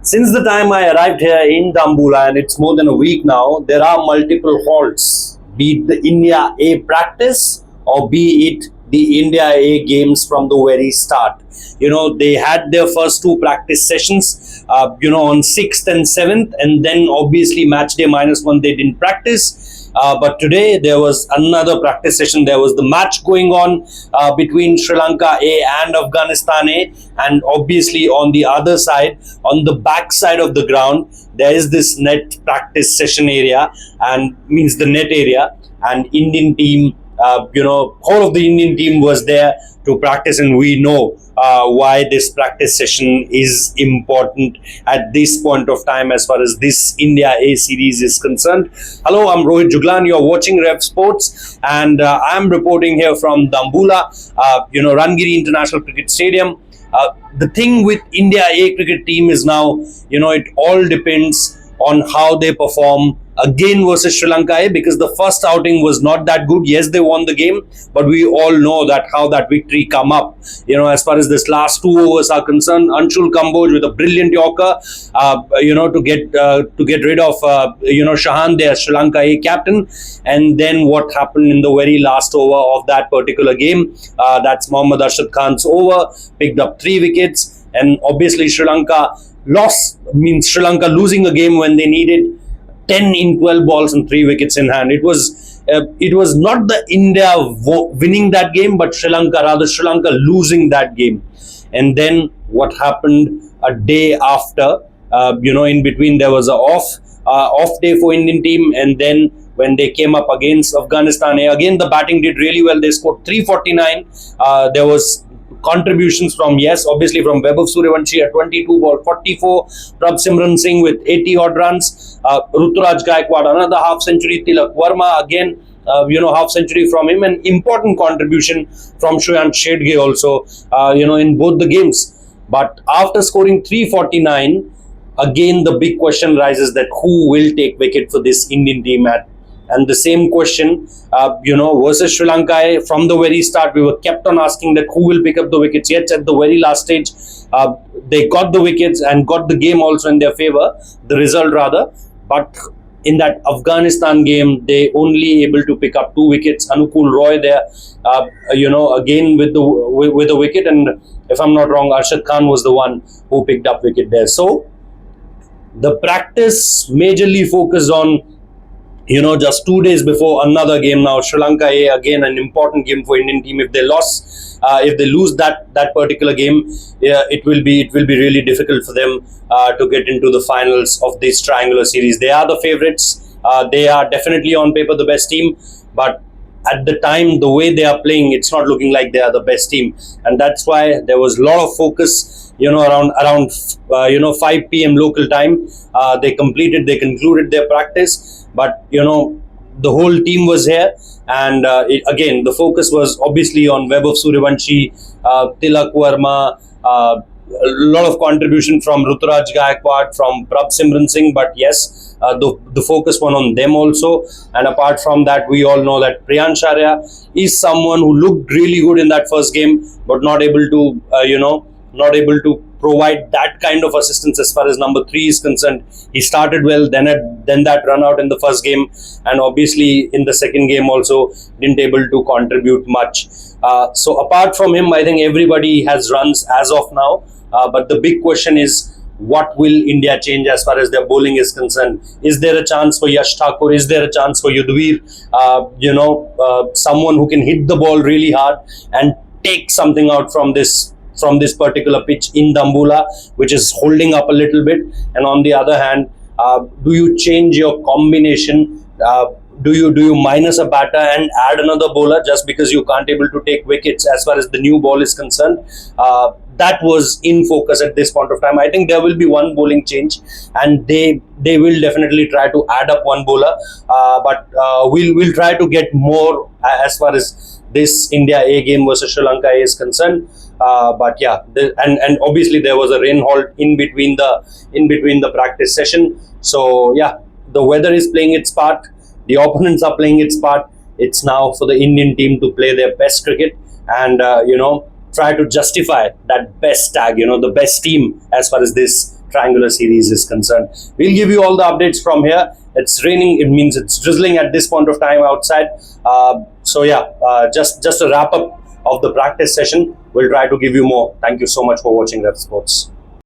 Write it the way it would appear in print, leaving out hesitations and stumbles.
Since the time I arrived here in Dambulla, and it's more than a week now, there are multiple halts, be it the India A practice or be it the India A games from the very start. They had their first two practice sessions, on 6th and 7th, and then obviously match day -1, they didn't practice. But today there was another practice session. There was the match going on between Sri Lanka A and Afghanistan A, and obviously on the other side, on the back side of the ground, there is this net practice session area, and means the net area, and Indian team, whole of the Indian team was there to practice, and we know why this practice session is important at this point of time as far as this India A series is concerned. Hello, I'm Rohit Juglan. You're watching Revsportz, and I'm reporting here from Dambulla, Rangiri International Cricket Stadium. The thing with India A cricket team is now, it all depends on how they perform again versus Sri Lanka A, because the first outing was not that good. Yes, they won the game, but we all know that how that victory come up. As far as this last 2 overs are concerned, Anshul Kamboj with a brilliant yorker, to get rid of Shahan, their Sri Lanka A captain. And then what happened in the very last over of that particular game? That's Mohammad Arshad Khan's over, picked up 3 wickets, and obviously Sri Lanka means Sri Lanka losing a game when they needed 10 in 12 balls and 3 wickets in hand. It was not the India winning that game, but Sri Lanka losing that game. And then what happened a day after, in between there was a off day for Indian team, and then when they came up against Afghanistan A, again the batting did really well. They scored 349. There was contributions from, obviously from Revsportz at 22 ball 44, Prabh Singh with 80 odd runs, Ruturaj Gaikwad another half century, Tilak Verma again half century from him, and important contribution from Shreyans Shedge also in both the games. But after scoring 349, again the big question rises that who will take wicket for this Indian team and the same question, versus Sri Lanka, from the very start, we were kept on asking that who will pick up the wickets. Yet at the very last stage, they got the wickets and got the game also in their favor, the result rather. But in that Afghanistan game, they only able to pick up 2 wickets. Anukul Roy there, again with a wicket, and if I'm not wrong, Arshad Khan was the one who picked up wicket there. So the practice majorly focused on just 2 days before another game. Now Sri Lanka A, again an important game for Indian team. If they lose that particular game, it will be really difficult for them to get into the finals of this triangular series. They are the favourites. They are definitely on paper the best team, but at the time, the way they are playing, it's not looking like they are the best team, and that's why there was a lot of focus around 5 p.m. local time. They concluded their practice, but the whole team was here, and again the focus was obviously on Revsportz, Tilak Verma, a lot of contribution from Ruturaj Gaikwad, from Prabh Singh, but yes, the focus was on them also. And apart from that, we all know that Priyansh Arya is someone who looked really good in that first game, but not able to provide that kind of assistance as far as number 3 is concerned. He started well, then that run out in the first game, and obviously in the second game also didn't able to contribute much. So apart from him, I think everybody has runs as of now. But the big question is, what will India change as far as their bowling is concerned? Is there a chance for Yash Thakur? Is there a chance for Yudhvir? Someone who can hit the ball really hard and take something out from this particular pitch in Dambulla, which is holding up a little bit. And on the other hand, do you change your combination? Do you minus a batter and add another bowler just because you can't able to take wickets as far as the new ball is concerned? That was in focus at this point of time. I think there will be one bowling change, and they will definitely try to add up one bowler, but we'll try to get more as far as this India A game versus Sri Lanka A is concerned. But yeah, and obviously there was a rain halt in between the practice session. So yeah, the weather is playing its part. The opponents are playing its part. It's now for the Indian team to play their best cricket and try to justify that best tag, the best team as far as this triangular series is concerned. We'll give you all the updates from here. It's raining, it means it's drizzling at this point of time outside. Just a wrap up of the practice session. We'll try to give you more. Thank you so much for watching Revsportz.